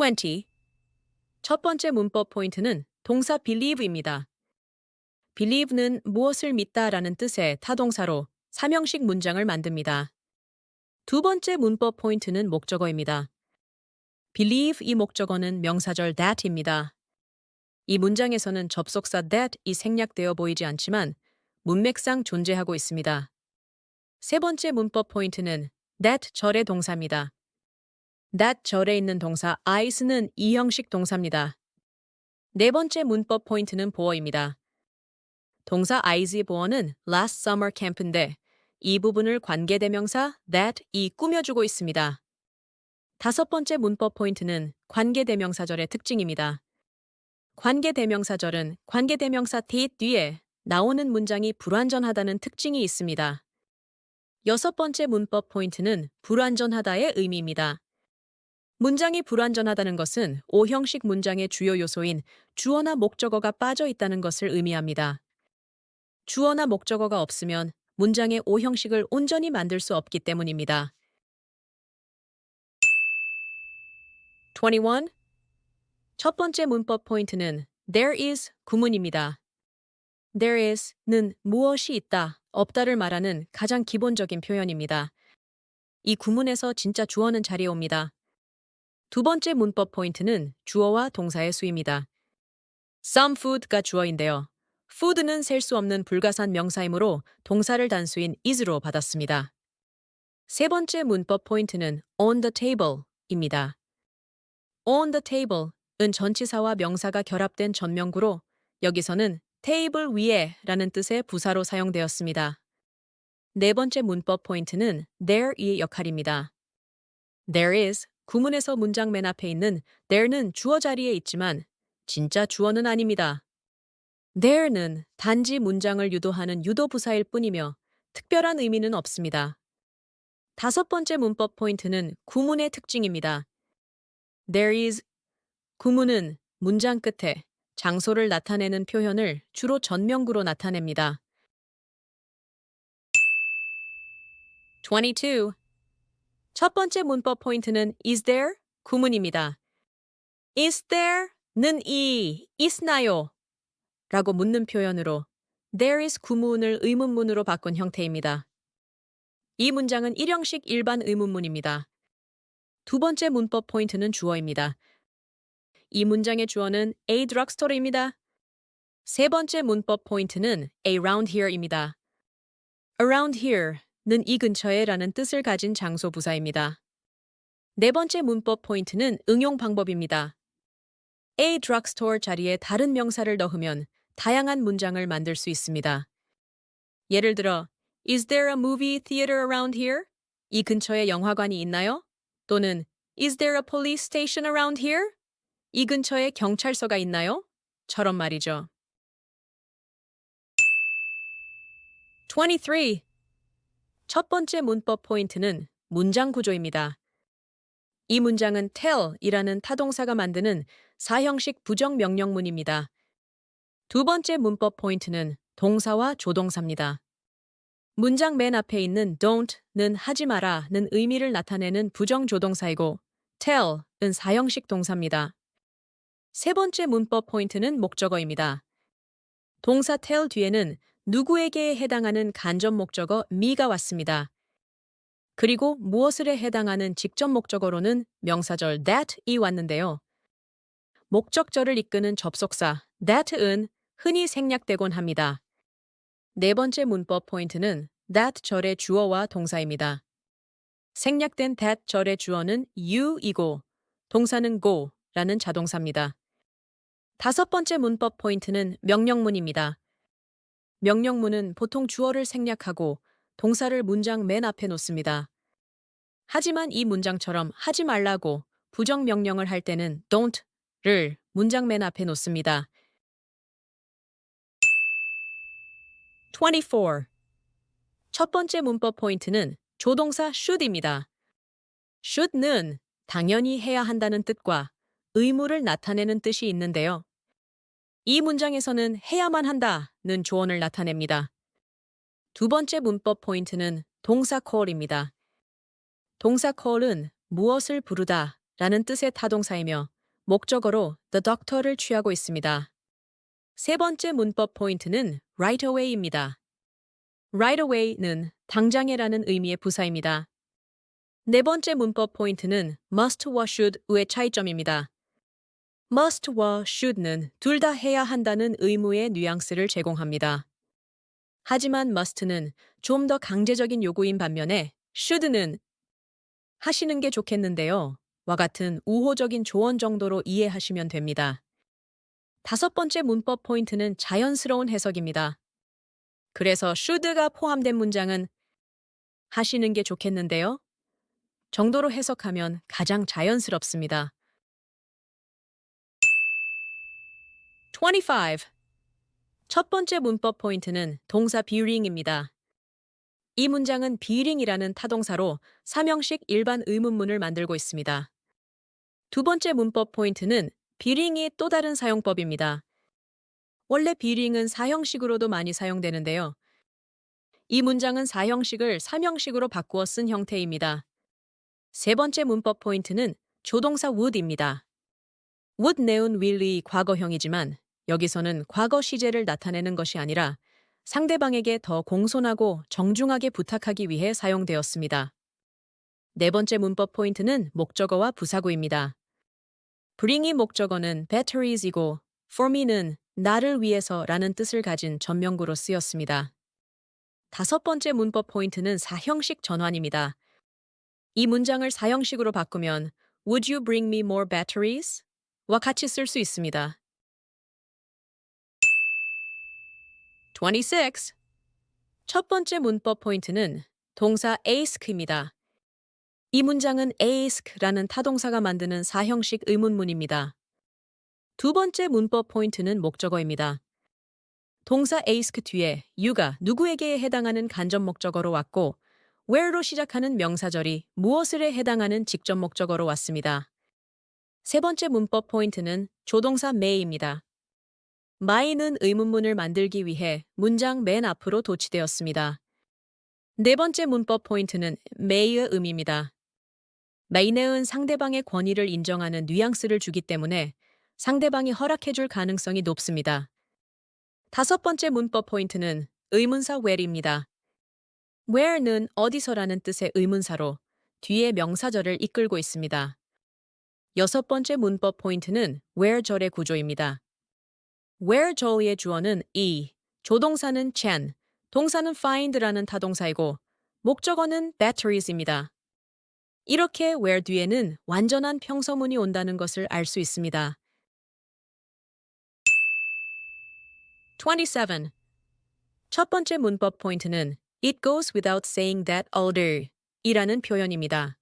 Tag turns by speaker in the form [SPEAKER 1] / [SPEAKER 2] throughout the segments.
[SPEAKER 1] 20. 첫 번째 문법 포인트는 동사 believe입니다. believe는 무엇을 믿다라는 뜻의 타동사로 삼형식 문장을 만듭니다. 두 번째 문법 포인트는 목적어입니다. believe 이 목적어는 명사절 that입니다. 이 문장에서는 접속사 that이 생략되어 보이지 않지만 문맥상 존재하고 있습니다. 세 번째 문법 포인트는 that 절의 동사입니다. that 절에 있는 동사 is는 이형식 동사입니다. 네 번째 문법 포인트는 보어입니다. 동사 is의 보어는 last summer camp인데 이 부분을 관계대명사 that이 꾸며주고 있습니다. 다섯 번째 문법 포인트는 관계대명사절의 특징입니다. 관계대명사절은 관계대명사 did 뒤에 나오는 문장이 불완전하다는 특징이 있습니다. 여섯 번째 문법 포인트는 불완전하다의 의미입니다. 문장이 불완전하다는 것은 O형식 문장의 주요 요소인 주어나 목적어가 빠져 있다는 것을 의미합니다. 주어나 목적어가 없으면 문장의 O형식을 온전히 만들 수 없기 때문입니다. 21. 첫 번째 문법 포인트는 there is 구문입니다. there is는 무엇이 있다, 없다를 말하는 가장 기본적인 표현입니다. 이 구문에서 진짜 주어는 자리에 옵니다. 두 번째 문법 포인트는 주어와 동사의 수입니다. Some food가 주어인데요. food는 셀 수 없는 불가산 명사이므로 동사를 단수인 is로 받았습니다. 세 번째 문법 포인트는 on the table입니다. on the table은 전치사와 명사가 결합된 전명구로 여기서는 테이블 위에 라는 뜻의 부사로 사용되었습니다. 네 번째 문법 포인트는 there의 역할입니다. there is 구문에서 문장 맨 앞에 있는 there는 주어 자리에 있지만 진짜 주어는 아닙니다. there는 단지 문장을 유도하는 유도부사일 뿐이며 특별한 의미는 없습니다. 다섯 번째 문법 포인트는 구문의 특징입니다. there is 구문은 문장 끝에 장소를 나타내는 표현을 주로 전명구로 나타냅니다. 22. 첫 번째 문법 포인트는 is there? 구문입니다. is there는 있나요? 라고 묻는 표현으로 there is 구문을 의문문으로 바꾼 형태입니다. 이 문장은 일형식 일반 의문문입니다. 두 번째 문법 포인트는 주어입니다. 이 문장의 주어는 a drugstore입니다. 세 번째 문법 포인트는 around here입니다. around here는 이 근처에 라는 뜻을 가진 장소 부사입니다. 네 번째 문법 포인트는 응용 방법입니다. a drugstore 자리에 다른 명사를 넣으면 다양한 문장을 만들 수 있습니다. 예를 들어, is there a movie theater around here? 이 근처에 영화관이 있나요? 또는 is there a police station around here? 이 근처에 경찰서가 있나요? 처럼 말이죠. 23. 첫 번째 문법 포인트는 문장 구조입니다. 이 문장은 tell이라는 타동사가 만드는 사형식 부정 명령문입니다. 두 번째 문법 포인트는 동사와 조동사입니다. 문장 맨 앞에 있는 don't는 하지 마라는 의미를 나타내는 부정 조동사이고 tell은 사형식 동사입니다. 세 번째 문법 포인트는 목적어입니다. 동사 tell 뒤에는 누구에게에 해당하는 간접 목적어 me가 왔습니다. 그리고 무엇을에 해당하는 직접 목적어로는 명사절 that이 왔는데요. 목적절을 이끄는 접속사 that은 흔히 생략되곤 합니다. 네 번째 문법 포인트는 that 절의 주어와 동사입니다. 생략된 that 절의 주어는 you이고 동사는 go라는 자동사입니다. 다섯 번째 문법 포인트는 명령문입니다. 명령문은 보통 주어를 생략하고 동사를 문장 맨 앞에 놓습니다. 하지만 이 문장처럼 하지 말라고 부정 명령을 할 때는 don't를 문장 맨 앞에 놓습니다. 24. 첫 번째 문법 포인트는 조동사 should입니다. should는 당연히 해야 한다는 뜻과 의무를 나타내는 뜻이 있는데요. 이 문장에서는 해야만 한다는 조언을 나타냅니다. 두 번째 문법 포인트는 동사 call입니다. 동사 call은 무엇을 부르다 라는 뜻의 타동사이며 목적어로 the doctor를 취하고 있습니다. 세 번째 문법 포인트는 right away입니다. right away는 당장에라는 의미의 부사입니다. 네 번째 문법 포인트는 must와 should의 차이점입니다. must와 should는 둘 다 해야 한다는 의무의 뉘앙스를 제공합니다. 하지만 must는 좀 더 강제적인 요구인 반면에 should는 하시는 게 좋겠는데요. 와 같은 우호적인 조언 정도로 이해하시면 됩니다. 다섯 번째 문법 포인트는 자연스러운 해석입니다. 그래서 should가 포함된 문장은 하시는 게 좋겠는데요. 정도로 해석하면 가장 자연스럽습니다. 25. 첫 번째 문법 포인트는 동사 being입니다. 이 문장은 being이라는 타동사로 삼형식 일반 의문문을 만들고 있습니다. 두 번째 문법 포인트는 being이 또 다른 사용법입니다. 원래 being은 사형식으로도 많이 사용되는데요. 이 문장은 사형식을 삼형식으로 바꾸어 쓴 형태입니다. 세 번째 문법 포인트는 조동사 would입니다. would 내은 will이 과거형이지만 여기서는 과거 시제를 나타내는 것이 아니라 상대방에게 더 공손하고 정중하게 부탁하기 위해 사용되었습니다. 네 번째 문법 포인트는 목적어와 부사구입니다. bring이 목적어는 batteries이고 for me는 나를 위해서라는 뜻을 가진 전명구로 쓰였습니다. 다섯 번째 문법 포인트는 사형식 전환입니다. 이 문장을 사형식으로 바꾸면 Would you bring me more batteries? 와 같이 쓸 수 있습니다. 26. 첫 번째 문법 포인트는 동사 ask입니다. 이 문장은 ask라는 타동사가 만드는 사형식 의문문입니다. 두 번째 문법 포인트는 목적어입니다. 동사 ask 뒤에 you가 누구에게에 해당하는 간접 목적어로 왔고 where로 시작하는 명사절이 무엇을에 해당하는 직접 목적어로 왔습니다. 세 번째 문법 포인트는 조동사 may입니다. may는 의문문을 만들기 위해 문장 맨 앞으로 도치되었습니다. 네 번째 문법 포인트는 may의 의미입니다. may는 상대방의 권위를 인정하는 뉘앙스를 주기 때문에 상대방이 허락해줄 가능성이 높습니다. 다섯 번째 문법 포인트는 의문사 where입니다. where는 어디서라는 뜻의 의문사로 뒤에 명사절을 이끌고 있습니다. 여섯 번째 문법 포인트는 where절의 구조입니다. where절의 주어는 e, 조동사는 chan, 동사는 find라는 타동사이고 목적어는 batteries입니다. 이렇게 where 뒤에는 완전한 평서문이 온다는 것을 알 수 있습니다. 27. 첫 번째 문법 포인트는 It goes without saying that older 이라는 표현입니다.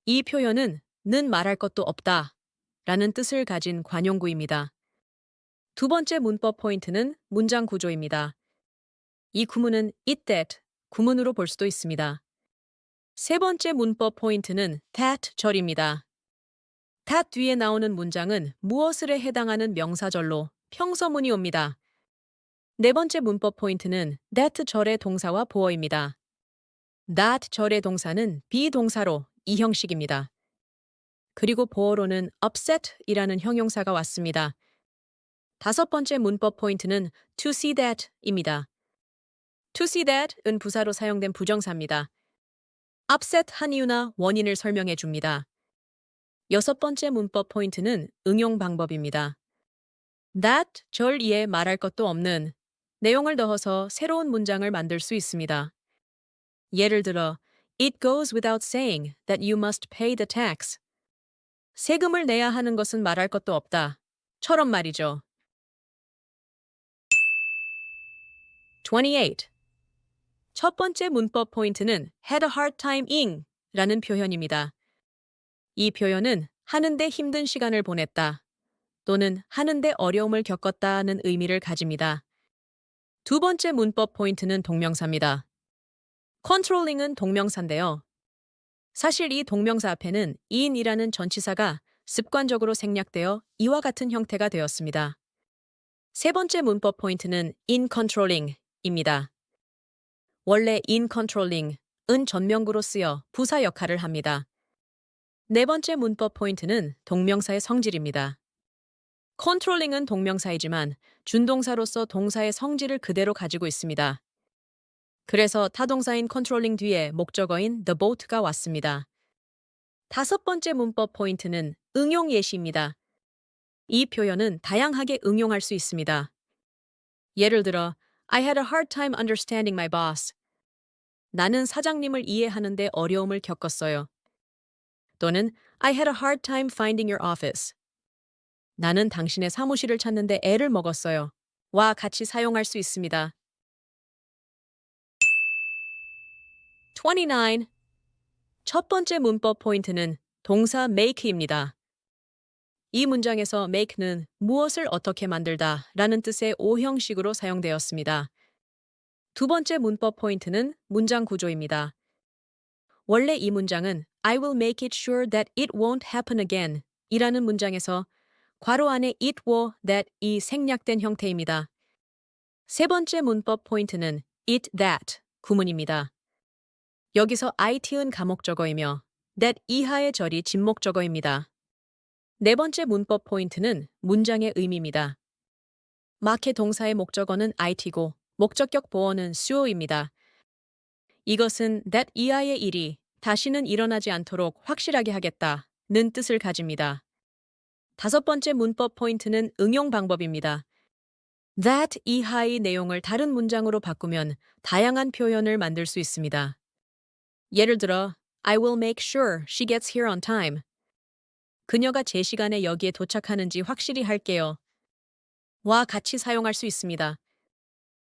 [SPEAKER 1] 이 표현은 는 말할 것도 없다 라는 뜻을 가진 관용구입니다. 두 번째 문법 포인트는 문장 구조입니다. 이 구문은 it that 구문으로 볼 수도 있습니다. 세 번째 문법 포인트는 that 절입니다. that 뒤에 나오는 문장은 무엇을에 해당하는 명사절로 평서문이 옵니다. 네 번째 문법 포인트는 that 절의 동사와 보어입니다. that 절의 동사는 비동사로 이 형식입니다. 그리고 보어로는 upset이라는 형용사가 왔습니다. 다섯 번째 문법 포인트는 to see that입니다. to see that은 부사로 사용된 부정사입니다. upset 한 이유나 원인을 설명해 줍니다. 여섯 번째 문법 포인트는 응용 방법입니다. that 절 이에 말할 것도 없는 내용을 넣어서 새로운 문장을 만들 수 있습니다. 예를 들어, It goes without saying that you must pay the tax. 세금을 내야 하는 것은 말할 것도 없다. 처럼 말이죠. 28. 첫 번째 문법 포인트는 had a hard time ing 라는 표현입니다. 이 표현은 하는데 힘든 시간을 보냈다 또는 하는데 어려움을 겪었다는 의미를 가집니다. 두 번째 문법 포인트는 동명사입니다. controlling은 동명사인데요. 사실 이 동명사 앞에는 in이라는 전치사가 습관적으로 생략되어 이와 같은 형태가 되었습니다. 세 번째 문법 포인트는 in controlling입니다. 원래 in controlling은 전명구로 쓰여 부사 역할을 합니다. 네 번째 문법 포인트는 동명사의 성질입니다. controlling은 동명사이지만 준동사로서 동사의 성질을 그대로 가지고 있습니다. 그래서 타동사인 controlling 뒤에 목적어인 the boat가 왔습니다. 다섯 번째 문법 포인트는 응용 예시입니다. 이 표현은 다양하게 응용할 수 있습니다. 예를 들어, I had a hard time understanding my boss. 나는 사장님을 이해하는데 어려움을 겪었어요. 또는 I had a hard time finding your office. 나는 당신의 사무실을 찾는데 애를 먹었어요. 와 같이 사용할 수 있습니다. 29. 첫 번째 문법 포인트는 동사 make입니다. 이 문장에서 make는 무엇을 어떻게 만들다 라는 뜻의 오형식으로 사용되었습니다. 두 번째 문법 포인트는 문장 구조입니다. 원래 이 문장은 I will make it sure that it won't happen again 이라는 문장에서 괄호 안에 it will that이 생략된 형태입니다. 세 번째 문법 포인트는 it that 구문입니다. 여기서 it은 가목적어이며 that 이하의 절이 진목적어입니다. 네 번째 문법 포인트는 문장의 의미입니다. 마케 동사의 목적어는 it고 목적격 보어는 su어입니다. 이것은 that 이하의 일이 다시는 일어나지 않도록 확실하게 하겠다는 뜻을 가집니다. 다섯 번째 문법 포인트는 응용 방법입니다. that 이하의 내용을 다른 문장으로 바꾸면 다양한 표현을 만들 수 있습니다. 예를 들어, I will make sure she gets here on time. 그녀가 제 시간에 여기에 도착하는지 확실히 할게요. 와 같이 사용할 수 있습니다.